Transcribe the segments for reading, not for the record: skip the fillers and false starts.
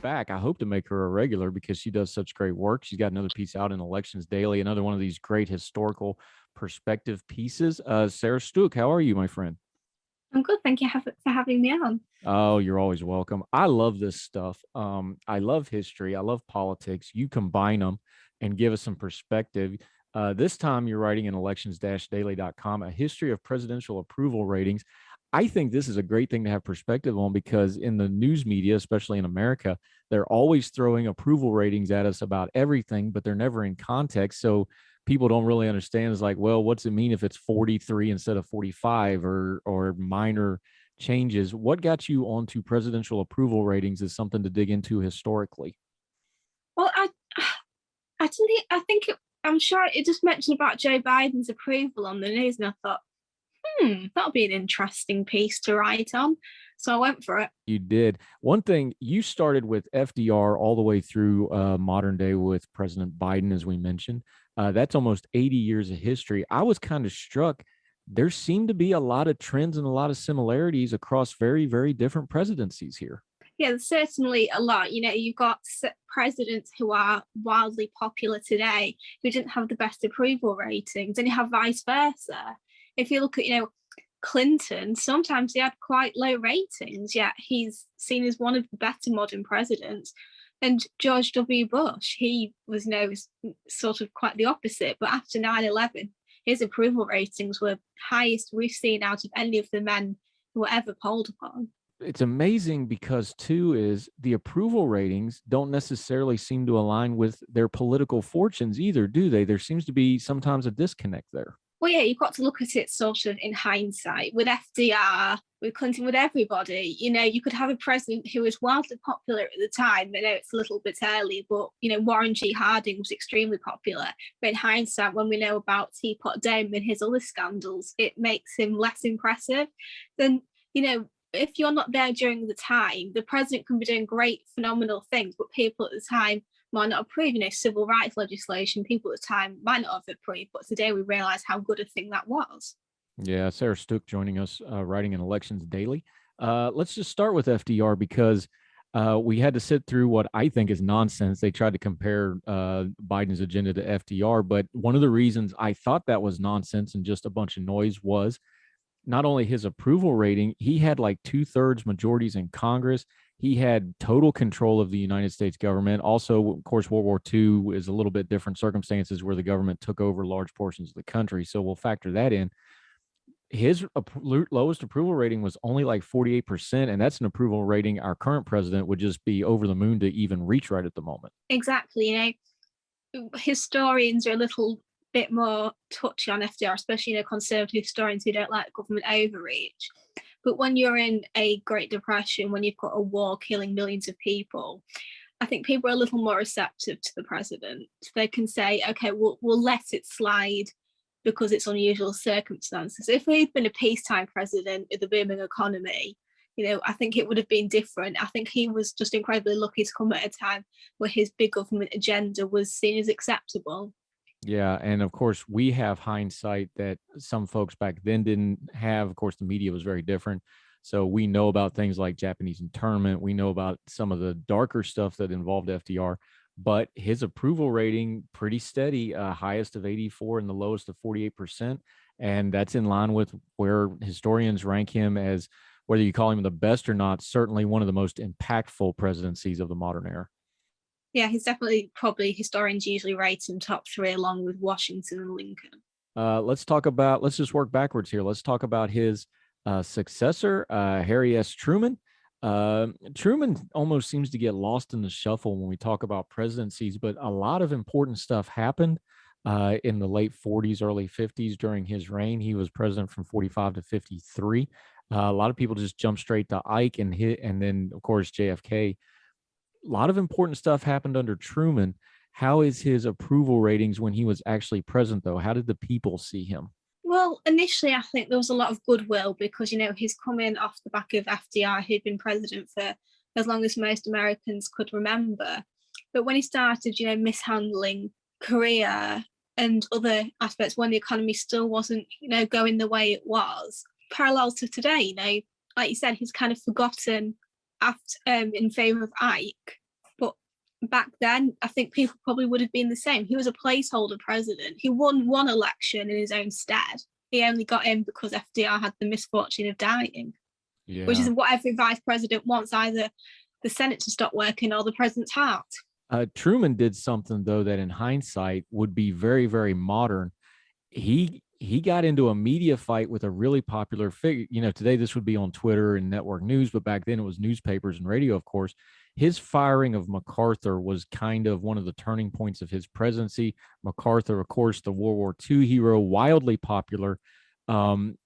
Back. I hope to make her a regular because she does such great work. She's got another piece out in Elections Daily, another one of these great historical perspective pieces. Sarah Stook, how are you, my friend? I'm good. Thank you for having me on. Oh, you're always welcome. I love this stuff. I love history. I love politics. You combine them and give us some perspective. This time you're writing in elections-daily.com, a history of presidential approval ratings. I think this is a great thing to have perspective on because in the news media, especially in America, they're always throwing approval ratings at us about everything, but they're never in context. So people don't really understand. It's like, well, what's it mean if it's 43 instead of 45 or minor changes? What got you onto presidential approval ratings is something to dig into historically. Well, I'm sure it just mentioned about Joe Biden's approval on the news, and I thought, that'll be an interesting piece to write on. So I went for it. You did. One thing, you started with FDR all the way through modern day with President Biden, as we mentioned. That's almost 80 years of history. I was kind of struck. There seemed to be a lot of trends and a lot of similarities across very, very different presidencies here. Yeah, there's certainly a lot. You've got presidents who are wildly popular today who didn't have the best approval ratings, and you have vice versa. If you look at, Clinton, sometimes he had quite low ratings, yet he's seen as one of the better modern presidents. And George W. Bush, he was sort of quite the opposite. But after 9/11, his approval ratings were highest we've seen out of any of the men who were ever polled upon. It's amazing because, too, is the approval ratings don't necessarily seem to align with their political fortunes either, do they? There seems to be sometimes a disconnect there. Well, yeah, you've got to look at it sort of in hindsight. With FDR, with Clinton, with everybody, you could have a president who was wildly popular at the time. I know it's a little bit early, but, Warren G. Harding was extremely popular. But in hindsight, when we know about Teapot Dome and his other scandals, it makes him less impressive. Then, if you're not there during the time, the president can be doing great, phenomenal things, but people at the time might not approve. Civil rights legislation, people at the time might not have approved, but today we realize how good a thing that was. Yeah, Sarah Stook joining us, writing in Elections Daily. Let's just start with FDR because we had to sit through what I think is nonsense. They tried to compare Biden's agenda to FDR, but one of the reasons I thought that was nonsense and just a bunch of noise was not only his approval rating, he had like 2/3 majorities in Congress. He had total control of the United States government. Also, of course, World War II is a little bit different circumstances where the government took over large portions of the country. So we'll factor that in. His lowest approval rating was only like 48%. And that's an approval rating our current president would just be over the moon to even reach right at the moment. Exactly. Historians are a little bit more touchy on FDR, especially conservative historians who don't like government overreach. But when you're in a Great Depression, when you've got a war killing millions of people, I think people are a little more receptive to the president. They can say, okay, we'll let it slide because it's unusual circumstances. If he'd been a peacetime president with a booming economy, I think it would have been different. I think he was just incredibly lucky to come at a time where his big government agenda was seen as acceptable. Yeah. And of course, we have hindsight that some folks back then didn't have. Of course, the media was very different. So we know about things like Japanese internment. We know about some of the darker stuff that involved FDR, but his approval rating pretty steady, highest of 84 and the lowest of 48%. And that's in line with where historians rank him as, whether you call him the best or not, certainly one of the most impactful presidencies of the modern era. Yeah, he's definitely, probably historians usually rate him top 3 along with Washington and Lincoln. Let's just work backwards here. Let's talk about his successor, Harry S. Truman. Truman almost seems to get lost in the shuffle when we talk about presidencies, but a lot of important stuff happened in the late 40s, early 50s during his reign. He was president from 45 to 53. A lot of people just jump straight to Ike and then, of course, JFK. A lot of important stuff happened under Truman. How is his approval ratings when he was actually president, though? How did the people see him? Well, initially, I think there was a lot of goodwill because, he's coming off the back of FDR, who'd been president for as long as most Americans could remember. But when he started, mishandling Korea and other aspects, when the economy still wasn't, going the way it was, parallels to today, like you said, he's kind of forgotten after in favor of Ike. But back then, I think people probably would have been the same. He was a placeholder president. He won one election in his own stead. He only got in because FDR had the misfortune of dying, which is what every vice president wants, either the Senate to stop working or the president's heart. Truman did something, though, that in hindsight would be very, very modern. He got into a media fight with a really popular figure. Today this would be on Twitter and network news, but back then it was newspapers and radio, of course. His firing of MacArthur was kind of one of the turning points of his presidency. MacArthur, of course, the World War II hero, wildly popular.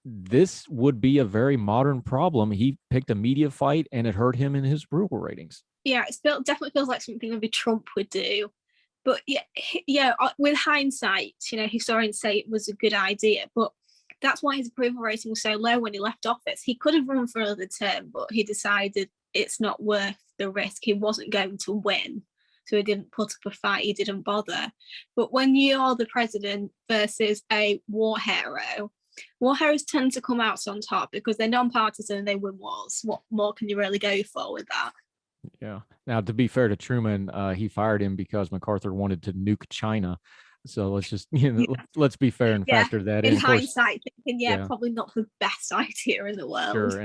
This would be a very modern problem. He picked a media fight and it hurt him in his approval ratings. Yeah, it definitely feels like something maybe Trump would do. But yeah, with hindsight, historians say it was a good idea, but that's why his approval rating was so low when he left office. He could have run for another term, but he decided it's not worth the risk. He wasn't going to win, so he didn't put up a fight. He didn't bother. But when you're the president versus a war heroes tend to come out on top because they're non-partisan and they win wars. What more can you really go for with that? Yeah. Now, to be fair to Truman, he fired him because MacArthur wanted to nuke China. So let's just, let's be fair and factor that in. In hindsight, thinking, probably not the best idea in the world. Sure.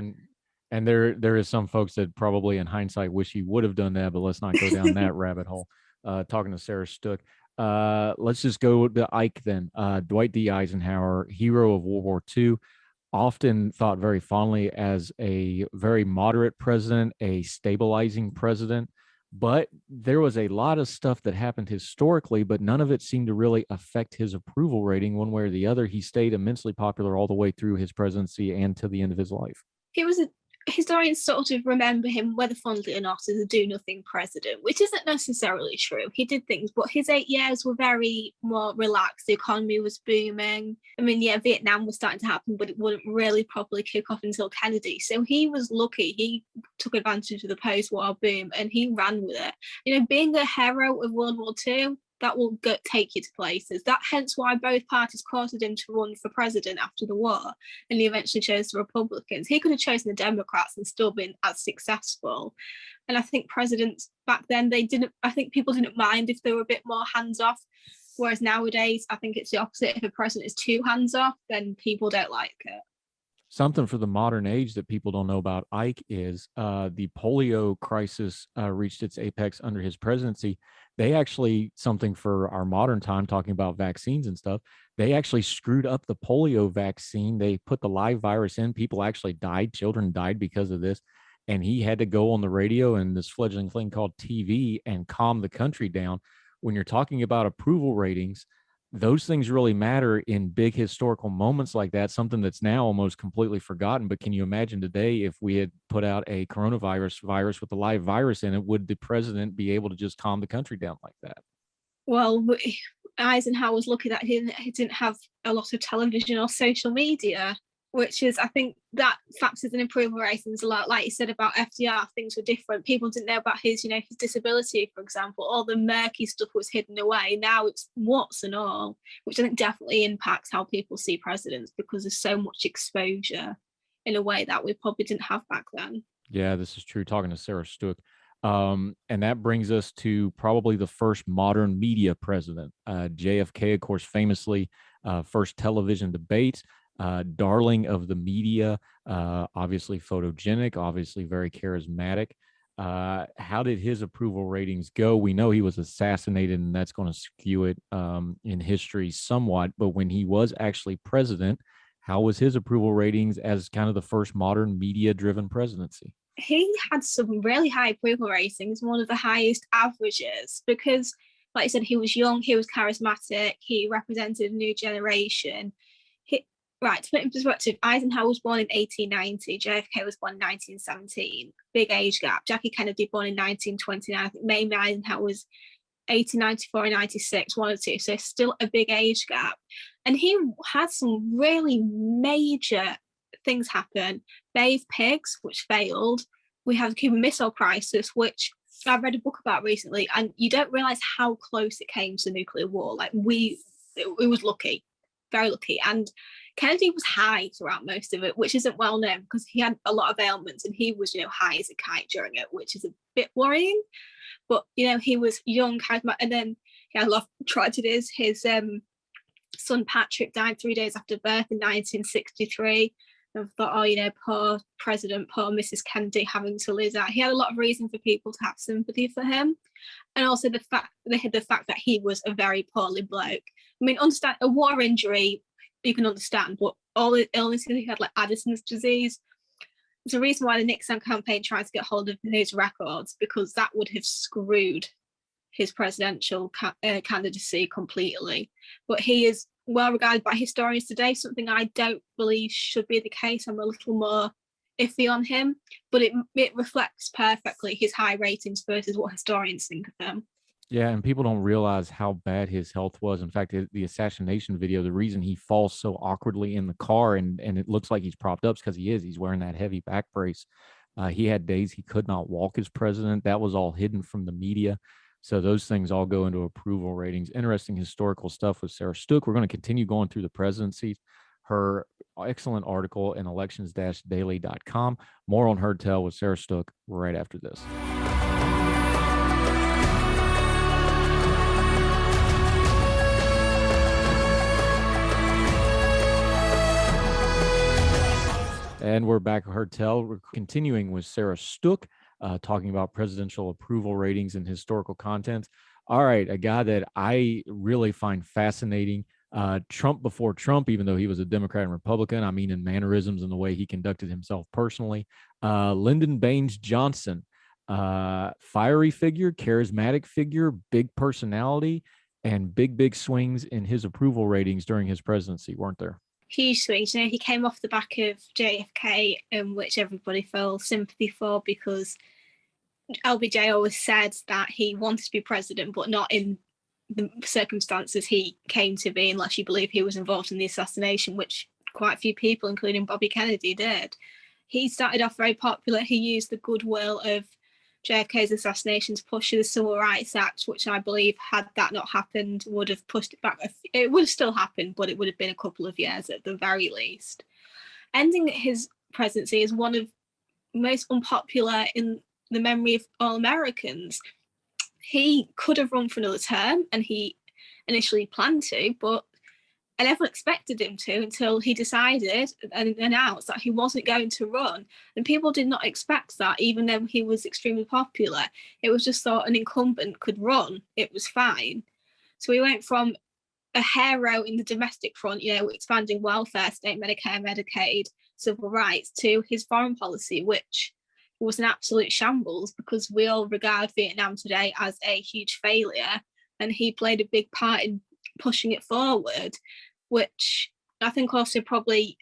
And there is some folks that probably in hindsight wish he would have done that, but let's not go down that rabbit hole. Talking to Sarah Stook. Let's just go to Ike then. Dwight D Eisenhower, hero of World War II. Often thought very fondly as a very moderate president, a stabilizing president, but there was a lot of stuff that happened historically, but none of it seemed to really affect his approval rating one way or the other. He stayed immensely popular all the way through his presidency and to the end of his life. He was historians sort of remember him, whether fondly or not, as a do-nothing president, which isn't necessarily true. He did things, but his 8 years were very more relaxed. The economy was booming. I mean, Vietnam was starting to happen, but it wouldn't really properly kick off until Kennedy. So he was lucky. He took advantage of the post-war boom and he ran with it. Being a hero of World War II, that will take you to places. Hence why both parties courted him to run for president after the war, and he eventually chose the Republicans. He could have chosen the Democrats and still been as successful. And I think presidents back then, I think people didn't mind if they were a bit more hands-off, whereas nowadays, I think it's the opposite. If a president is too hands-off, then people don't like it. Something for the modern age that people don't know about Ike is the polio crisis reached its apex under his presidency. They actually, something for our modern time, talking about vaccines and stuff, they actually screwed up the polio vaccine. They put the live virus in. People actually died. Children died because of this. And he had to go on the radio and this fledgling thing called TV and calm the country down. When you're talking about approval ratings, those things really matter in big historical moments like that, something that's now almost completely forgotten. But can you imagine today if we had put out a coronavirus virus with a live virus in it, would the president be able to just calm the country down like that? Well, Eisenhower was lucky that he didn't have a lot of television or social media, which is, I think that factors in approval ratings a lot. Like you said about FDR, things were different. People didn't know about his disability, for example. All the murky stuff was hidden away. Now it's warts and all, which I think definitely impacts how people see presidents because there's so much exposure in a way that we probably didn't have back then. Yeah, this is true. Talking to Sarah Stook. And that brings us to probably the first modern media president. JFK, of course, famously first television debates. Darling of the media, obviously photogenic, obviously very charismatic. How did his approval ratings go? We know he was assassinated, and that's going to skew it in history somewhat. But when he was actually president, how was his approval ratings as kind of the first modern media-driven presidency? He had some really high approval ratings, one of the highest averages, because, like I said, he was young, he was charismatic, he represented a new generation. Right, to put it in perspective, Eisenhower was born in 1890, JFK was born in 1917, big age gap. Jackie Kennedy born in 1929. I think maybe Eisenhower was 1894 and 96, one or two, so still a big age gap. And he had some really major things happen. Bay of Pigs, which failed. We have the Cuban Missile Crisis, which I've read a book about recently, and you don't realize how close it came to nuclear war. Like it was lucky, very lucky. And Kennedy was high throughout most of it, which isn't well known because he had a lot of ailments and he was, high as a kite during it, which is a bit worrying. But, he was young, charismatic, and then he had a lot of tragedies. His son Patrick died 3 days after birth in 1963. I thought, poor President, poor Mrs. Kennedy having to lose out. He had a lot of reason for people to have sympathy for him. And also the fact that he was a very poorly bloke. I mean, understand a war injury, you can understand, but all the illnesses he had, like Addison's disease, there's a reason why the Nixon campaign tried to get hold of his records, because that would have screwed his presidential candidacy completely. But he is well regarded by historians today, something I don't believe should be the case. I'm a little more iffy on him, but it reflects perfectly his high ratings versus what historians think of him. Yeah, and people don't realize how bad his health was. In fact, the assassination video, the reason he falls so awkwardly in the car and it looks like he's propped up is because he's wearing that heavy back brace. He had days he could not walk as president. That was all hidden from the media. So those things all go into approval ratings. Interesting historical stuff with Sarah Stook. We're going to continue going through the presidencies. Her excellent article in elections-daily.com. More on her tell with Sarah Stook right after this. And we're back at Hertel. We're continuing with Sarah Stook, talking about presidential approval ratings and historical content. All right, a guy that I really find fascinating, Trump before Trump, even though he was a Democrat and Republican, I mean in mannerisms and the way he conducted himself personally. Lyndon Baines Johnson, fiery figure, charismatic figure, big personality, and big swings in his approval ratings during his presidency, weren't there? Huge swings. He came off the back of JFK, in which everybody felt sympathy for, because LBJ always said that he wanted to be president, but not in the circumstances he came to be, unless you believe he was involved in the assassination, which quite a few people, including Bobby Kennedy, did. He started off very popular. He used the goodwill of JFK's assassination to push the Civil Rights Act, which I believe, had that not happened, would have pushed it back. It would have still happened, but it would have been a couple of years at the very least. Ending his presidency is one of the most unpopular in the memory of all Americans. He could have run for another term, and he initially planned to, but I never expected him to until he decided and announced that he wasn't going to run. And people did not expect that, even though he was extremely popular. It was just thought an incumbent could run. It was fine. So we went from a hero in the domestic front, expanding welfare, state Medicare, Medicaid, civil rights, to his foreign policy, which was an absolute shambles, because we all regard Vietnam today as a huge failure. And he played a big part in pushing it forward, which I think also probably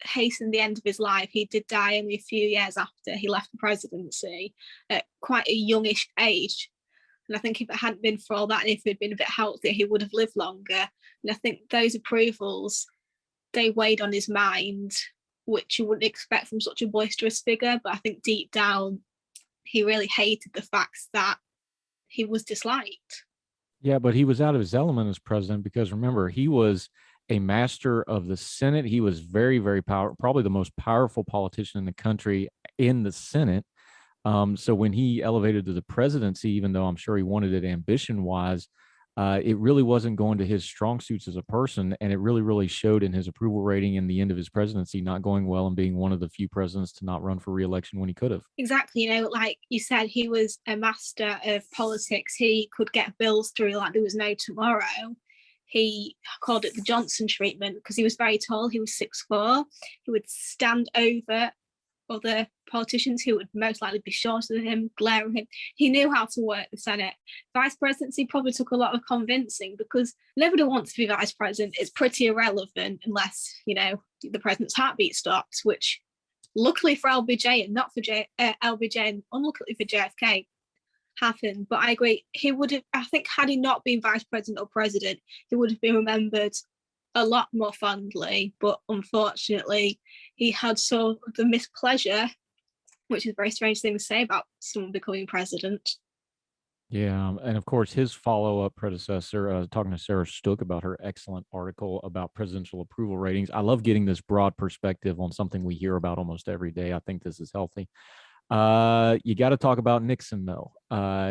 hastened the end of his life. He did die only a few years after he left the presidency at quite a youngish age. And I think if it hadn't been for all that, and if he'd been a bit healthier, he would have lived longer. And I think those approvals, they weighed on his mind, which you wouldn't expect from such a boisterous figure. But I think deep down, he really hated the fact that he was disliked. Yeah, but he was out of his element as president, because remember, he was a master of the Senate. He was very, very powerful, probably the most powerful politician in the country in the Senate. So when he elevated to the presidency, even though I'm sure he wanted it ambition-wise, it really wasn't going to his strong suits as a person, and it really showed in his approval rating in the end of his presidency not going well and being one of the few presidents to not run for re-election when he could have. Exactly. Like you said, he was a master of politics. He could get bills through like there was no tomorrow. He called it the Johnson treatment because he was very tall. He was 6'4". He would stand over other politicians who would most likely be shorter than him, glare at him. He knew how to work the Senate. Vice presidency probably took a lot of convincing, because nobody wants to be vice president. It's pretty irrelevant unless, the president's heartbeat stops, which luckily for LBJ and not for LBJ and unluckily for JFK, happened. But I agree, he would have, I think, had he not been vice president or president, he would have been remembered a lot more fondly. But unfortunately, he had so the mispleasure, which is a very strange thing to say about someone becoming president. Yeah, and of course, his follow-up predecessor, talking to Sarah Stook about her excellent article about presidential approval ratings. I love getting this broad perspective on something we hear about almost every day. I think this is healthy. You got to talk about Nixon, though.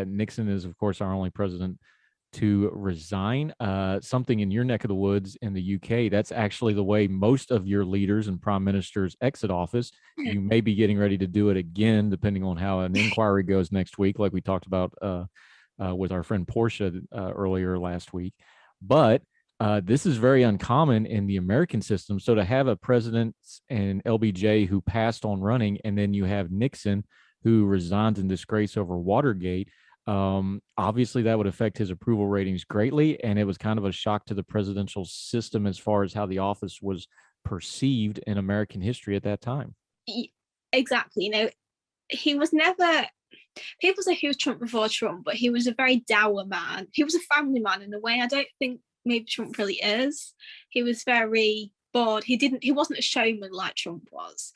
Nixon is, of course, our only president to resign. Something in your neck of the woods in the UK, that's actually the way most of your leaders and prime ministers exit office. You may be getting ready to do it again, depending on how an inquiry goes next week, like we talked about with our friend Portia earlier last week. But this is very uncommon in the American system. So to have a president and LBJ who passed on running, and then you have Nixon who resigns in disgrace over Watergate, obviously that would affect his approval ratings greatly. And it was kind of a shock to the presidential system as far as how the office was perceived in American history at that time. Exactly. He was never, people say he was Trump before Trump, but he was a very dour man. He was a family man in a way I don't think maybe Trump really is. He was very bored. He wasn't a showman like Trump was.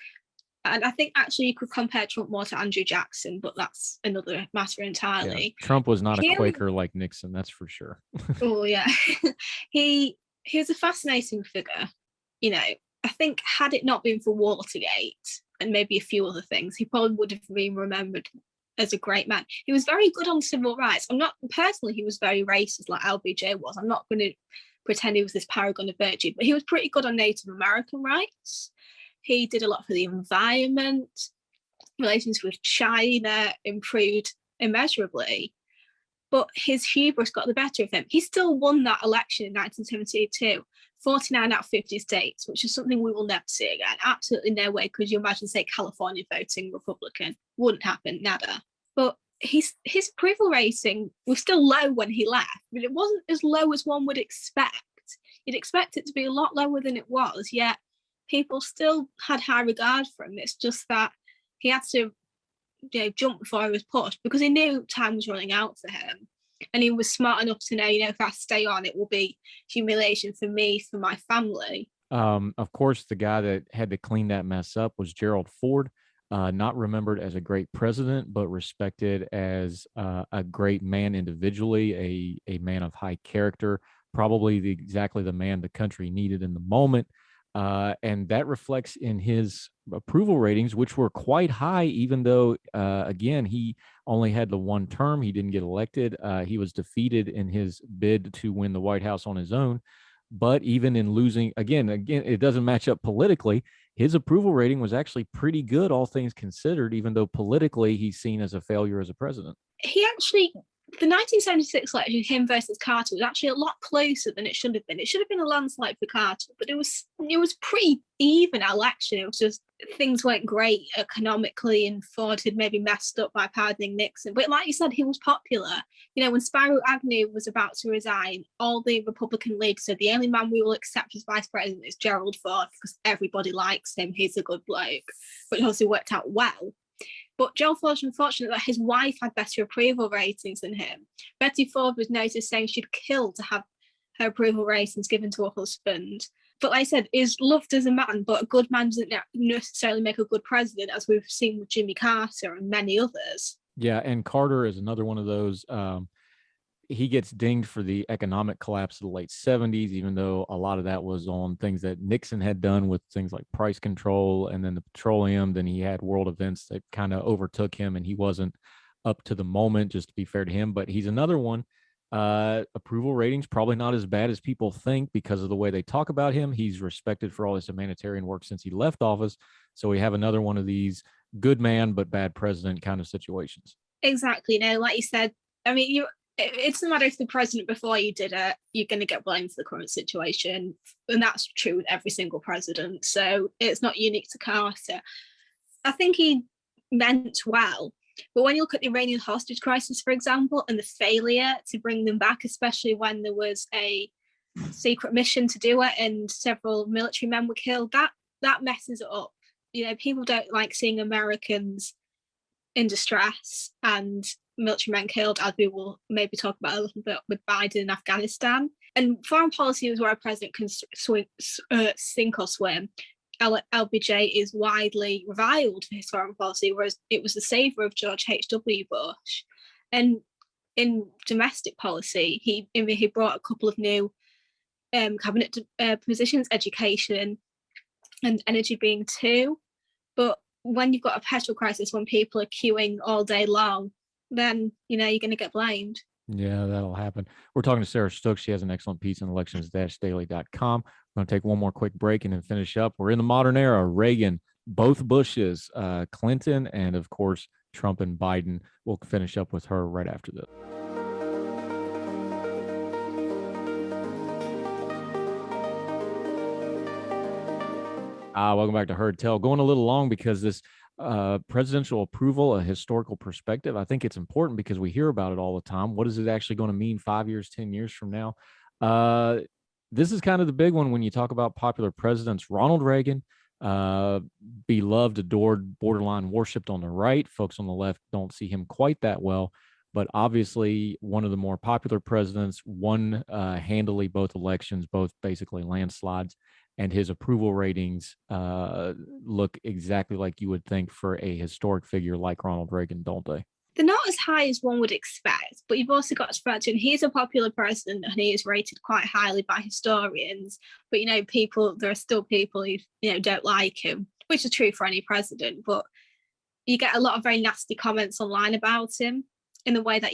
And I think actually you could compare Trump more to Andrew Jackson, but that's another matter entirely. Yeah, Trump was not a Quaker like Nixon, that's for sure. Oh yeah. he was a fascinating figure. I think had it not been for Watergate and maybe a few other things, he probably would have been remembered as a great man. He was very good on civil rights. He was very racist like LBJ was. I'm not going to pretend he was this paragon of virtue, but he was pretty good on Native American rights. He did a lot for the environment. Relations with China improved immeasurably. But his hubris got the better of him. He still won that election in 1972, 49 out of 50 states, which is something we will never see again. Absolutely no way could you imagine, say, California voting Republican. Wouldn't happen, nada. But his approval rating was still low when he left, but it wasn't as low as one would expect. You'd expect it to be a lot lower than it was, yet people still had high regard for him. It's just that he had to jump before he was pushed because he knew time was running out for him. And he was smart enough to know, if I stay on, it will be humiliation for me, for my family. Of course, the guy that had to clean that mess up was Gerald Ford, not remembered as a great president, but respected as a great man individually, a man of high character, probably exactly the man the country needed in the moment. And that reflects in his approval ratings, which were quite high, even though, again, he only had the one term. He didn't get elected. He was defeated in his bid to win the White House on his own. But even in losing, again, it doesn't match up politically. His approval rating was actually pretty good, all things considered, even though politically he's seen as a failure as a president. He actually, the 1976 election, him versus Carter, was actually a lot closer than it should have been. It should have been a landslide for Carter, but it was pretty even election. It was just things weren't great economically, and Ford had maybe messed up by pardoning Nixon. But like you said, he was popular. When Spiro Agnew was about to resign, all the Republican leaders said the only man we will accept as vice president is Gerald Ford because everybody likes him. He's a good bloke, which obviously worked out well. But Gerald Ford was unfortunate that his wife had better approval ratings than him. Betty Ford was noted saying she'd kill to have her approval ratings given to her husband. But like I said, is loved as a man, but a good man doesn't necessarily make a good president, as we've seen with Jimmy Carter and many others. Yeah, and Carter is another one of those. He gets dinged for the economic collapse of the late 70s, even though a lot of that was on things that Nixon had done with things like price control and then the petroleum. Then he had world events that kind of overtook him, and he wasn't up to the moment, just to be fair to him. But he's another one. Approval ratings probably not as bad as people think because of the way they talk about him. He's respected for all his humanitarian work since he left office. So we have another one of these good man but bad president kind of situations. Exactly. Like you said, it doesn't matter if the president before you did it, you're going to get blamed for the current situation. And that's true with every single president. So it's not unique to Carter. I think he meant well. But when you look at the Iranian hostage crisis, for example, and the failure to bring them back, especially when there was a secret mission to do it and several military men were killed, that messes it up. People don't like seeing Americans in distress, and military men killed, as we will maybe talk about a little bit with Biden in Afghanistan. And foreign policy is where a president can sink or swim. LBJ is widely reviled for his foreign policy, whereas it was the savior of George H.W. Bush. And in domestic policy, he brought a couple of new cabinet positions, education and energy being two. But when you've got a petrol crisis, when people are queuing all day long, then you're going to get blamed. Yeah, that'll happen. We're talking to Sarah Stook. She has an excellent piece on elections-daily.com. We're going to take one more quick break and then finish up. We're in the modern era. Reagan, both Bushes, Clinton, and of course, Trump and Biden. We'll finish up with her right after this. Welcome back to Heard Tell. Going a little long because this presidential approval, a historical perspective, I think it's important because we hear about it all the time. What is it actually going to mean 5 years, 10 years from now? This is kind of the big one when you talk about popular presidents. Ronald Reagan, beloved, adored, borderline worshipped on the right. Folks on the left don't see him quite that well, but obviously one of the more popular presidents, won handily both elections, both basically landslides. And his approval ratings look exactly like you would think for a historic figure like Ronald Reagan, don't they? They're not as high as one would expect, but you've also got to factor in he's a popular president and he is rated quite highly by historians. But, there are still people who, don't like him, which is true for any president. But you get a lot of very nasty comments online about him in the way that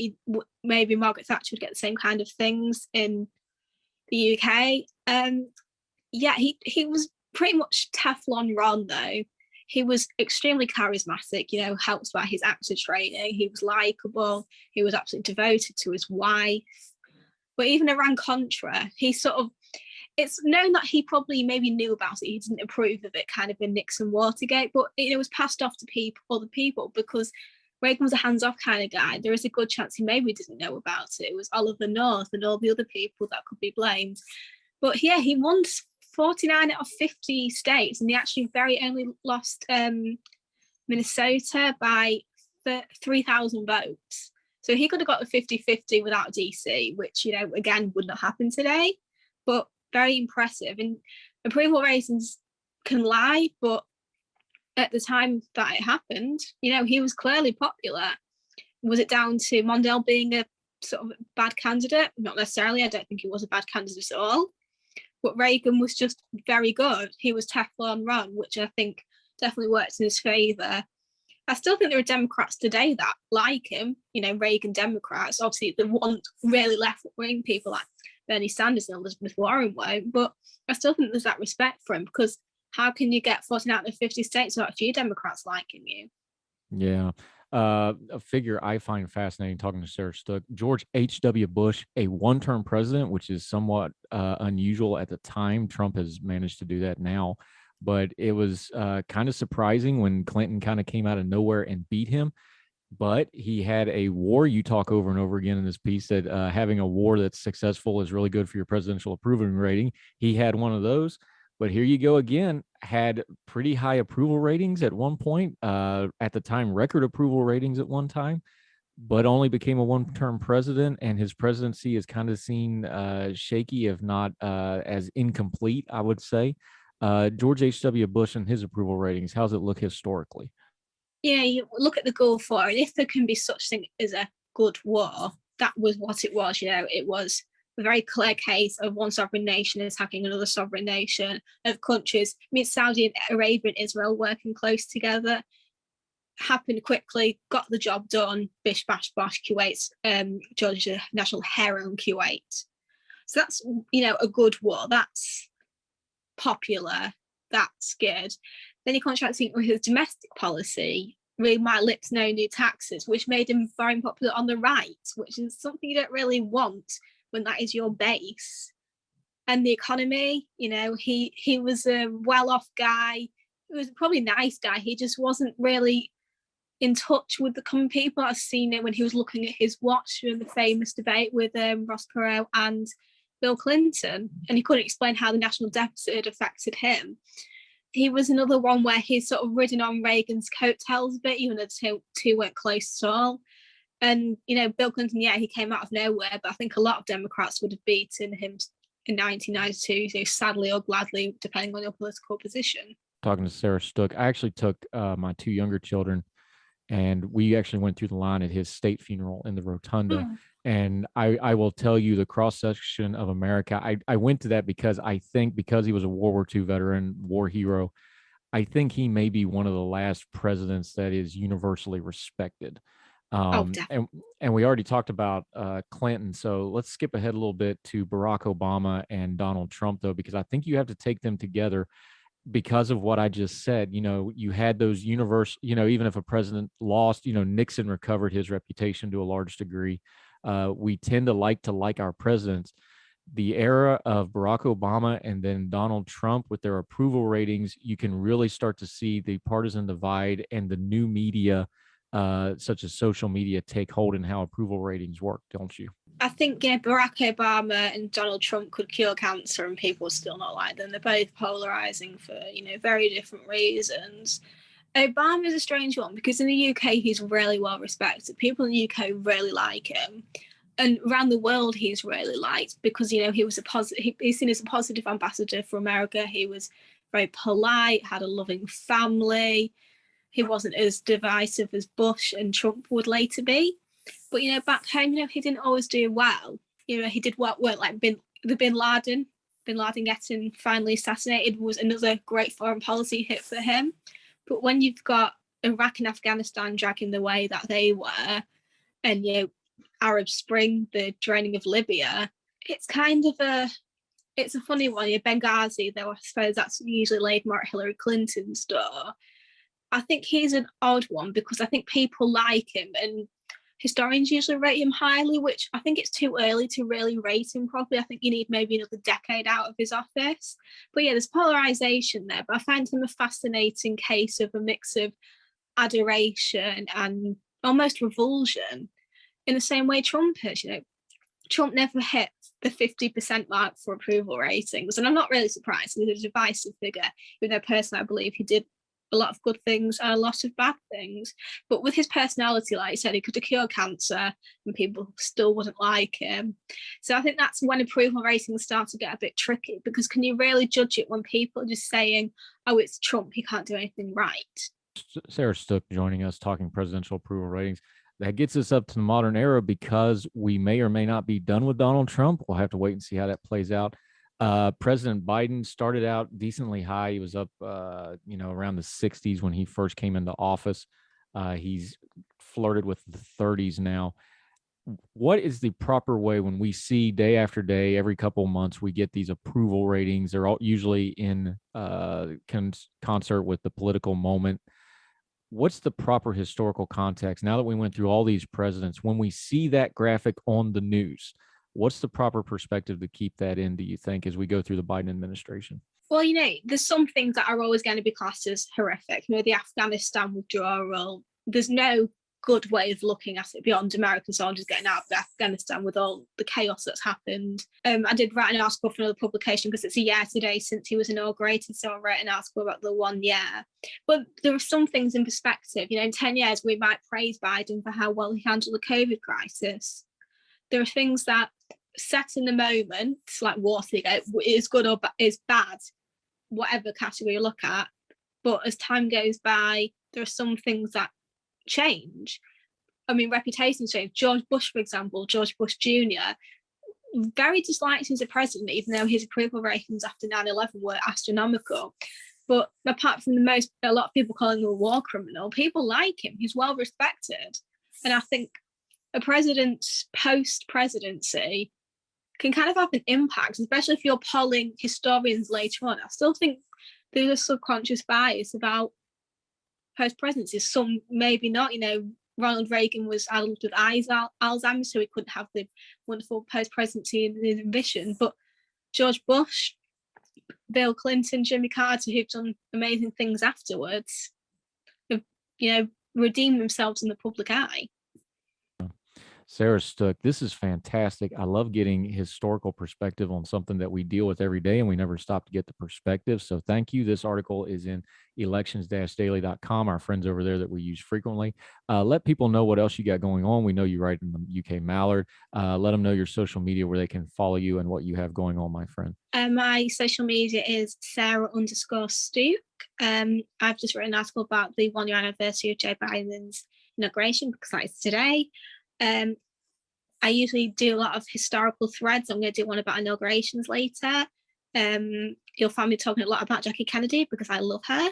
maybe Margaret Thatcher would get the same kind of things in the UK. Yeah, he was pretty much Teflon Ron, though. He was extremely charismatic, helped by his actor training. He was likable. He was absolutely devoted to his wife. But even Iran-Contra, it's known that he probably maybe knew about it. He didn't approve of it, kind of in Nixon Watergate, but it was passed off to other people because Reagan was a hands-off kind of guy. There is a good chance he maybe didn't know about it. It was Oliver North and all the other people that could be blamed. But yeah, he won 49 out of 50 states, and he actually only lost Minnesota by 3,000 votes. So he could have got the 50-50 without DC, which, again, would not happen today, but very impressive. And approval ratings can lie, but at the time that it happened, he was clearly popular. Was it down to Mondale being a sort of bad candidate? Not necessarily. I don't think he was a bad candidate at all. But Reagan was just very good. He was Teflon Ron, which I think definitely worked in his favour. I still think there are Democrats today that like him, Reagan Democrats. Obviously, they want really left-wing people like Bernie Sanders and Elizabeth Warren won't, but I still think there's that respect for him because how can you get 49 out of 50 states without a few Democrats liking you? Yeah. A figure I find fascinating talking to Sarah Stook, George H.W. Bush, a one-term president, which is somewhat unusual at the time. Trump has managed to do that now, but it was kind of surprising when Clinton kind of came out of nowhere and beat him. But he had a war. You talk over and over again in this piece that having a war that's successful is really good for your presidential approval rating. He had one of those. But here you go again, had pretty high approval ratings at one point, at the time, record approval ratings at one time, but only became a one-term president, and his presidency is kind of seen shaky, if not as incomplete, I would say. George H.W. Bush and his approval ratings, how's it look historically? Yeah, you look at the Gulf War, and if there can be such thing as a good war, that was what it was. It was a very clear case of one sovereign nation attacking another sovereign nation, of countries. Saudi Arabia and Israel working close together. Happened quickly, got the job done. Bish bash bosh, Kuwait, Georgia national hero in Kuwait. So that's a good war. That's popular. That's good. Then he contracted with his domestic policy. Read my lips, no new taxes, which made him very popular on the right, which is something you don't really want when that is your base. And the economy, he was a well-off guy. He was probably a nice guy. He just wasn't really in touch with the common people. I've seen it when he was looking at his watch in the famous debate with Ross Perot and Bill Clinton, and he couldn't explain how the national deficit had affected him. He was another one where he's sort of ridden on Reagan's coattails a bit, even though the two weren't close at all. And, Bill Clinton, he came out of nowhere, but I think a lot of Democrats would have beaten him in 1992, sadly or gladly, depending on your political position. Talking to Sarah Stook, I actually took my 2 younger children, and we actually went through the line at his state funeral in the rotunda. And I will tell you, the cross section of America, I went to that because I think, because he was a World War II veteran, war hero, I think he may be one of the last presidents that is universally respected. And we already talked about Clinton, so let's skip ahead a little bit to Barack Obama and Donald Trump, though, because I think you have to take them together because of what I just said. You had those universal, even if a president lost, Nixon recovered his reputation to a large degree. We tend to like our presidents. The era of Barack Obama and then Donald Trump with their approval ratings, you can really start to see the partisan divide and the new media, such as social media, take hold in how approval ratings work, don't you? I think Barack Obama and Donald Trump could cure cancer and people still not like them. They're both polarizing for, very different reasons. Obama is a strange one because in the UK, he's really well respected. People in the UK really like him. And around the world, he's really liked because, he was he's seen as a positive ambassador for America. He was very polite, had a loving family. He wasn't as divisive as Bush and Trump would later be. But, back home, he didn't always do well. He did what worked, like Bin Laden getting finally assassinated was another great foreign policy hit for him. But when you've got Iraq and Afghanistan dragging the way that they were, and, Arab Spring, the draining of Libya, it's kind of it's a funny one. Benghazi, though I suppose that's usually laid more at Hillary Clinton's door. I think he's an odd one because I think people like him and historians usually rate him highly, which I think it's too early to really rate him properly. I think you need maybe another decade out of his office. But there's polarization there. But I find him a fascinating case of a mix of adoration and almost revulsion in the same way Trump is. Trump never hit the 50% mark for approval ratings. And I'm not really surprised. He's a divisive figure. Even though personally I believe he did a lot of good things and a lot of bad things. But with his personality, like I said, he could have cured cancer and people still wouldn't like him. So I think that's when approval ratings start to get a bit tricky, because can you really judge it when people are just saying, oh, it's Trump, he can't do anything right? Sarah Stook joining us, talking presidential approval ratings. That gets us up to the modern era because we may or may not be done with Donald Trump. We'll have to wait and see how that plays out. President Biden started out decently high. He was up, around the 60s when he first came into office. He's flirted with the 30s now. What is the proper way when we see day after day, every couple of months, we get these approval ratings? They're all usually in concert with the political moment. What's the proper historical context? Now that we went through all these presidents, when we see that graphic on the news, what's the proper perspective to keep that in, do you think, as we go through the Biden administration? Well, there's some things that are always going to be classed as horrific. The Afghanistan withdrawal, there's no good way of looking at it beyond American soldiers getting out of Afghanistan with all the chaos that's happened. I did write an article for another publication because it's a year today since he was inaugurated, so I wrote an article about the 1 year. But there are some things in perspective. In 10 years, we might praise Biden for how well he handled the COVID crisis. There are things that set in the moment, like Watergate, is good or is bad, whatever category you look at. But as time goes by, there are some things that change. Reputations change. George Bush, for example, George Bush Jr., very disliked as a president, even though his approval ratings after 9/11 were astronomical. But apart from a lot of people calling him a war criminal, people like him. He's well respected. And I think a president's post-presidency can kind of have an impact, especially if you're polling historians later on. I still think there's a subconscious bias about post-presidency. Some maybe not. Ronald Reagan was addled with Alzheimer's, so he couldn't have the wonderful post-presidency in his vision. But George Bush, Bill Clinton, Jimmy Carter, who've done amazing things afterwards, have, redeemed themselves in the public eye. Sarah Stook, this is fantastic. I love getting historical perspective on something that we deal with every day and we never stop to get the perspective. So thank you. This article is in elections-daily.com, our friends over there that we use frequently. Let people know what else you got going on. We know you write in the UK Mallard. Let them know your social media where they can follow you and what you have going on, my friend. My social media is Sarah_Stook. I've just written an article about the 1 year anniversary of Joe Biden's inauguration because that is today. I usually do a lot of historical threads. I'm going to do one about inaugurations later. You'll find me talking a lot about Jackie Kennedy because I love her.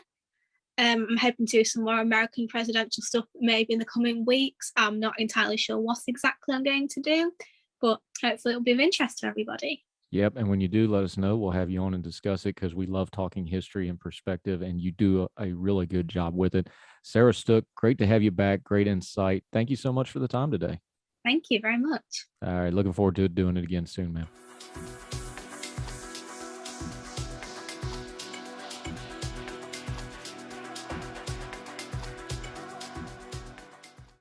I'm hoping to do some more American presidential stuff maybe in the coming weeks. I'm not entirely sure what exactly I'm going to do, but hopefully it'll be of interest to everybody. Yep. And when you do, let us know. We'll have you on and discuss it because we love talking history and perspective, and you do a really good job with it. Sarah Stook, great to have you back. Great insight. Thank you so much for the time today. Thank you very much. All right. Looking forward to doing it again soon, man.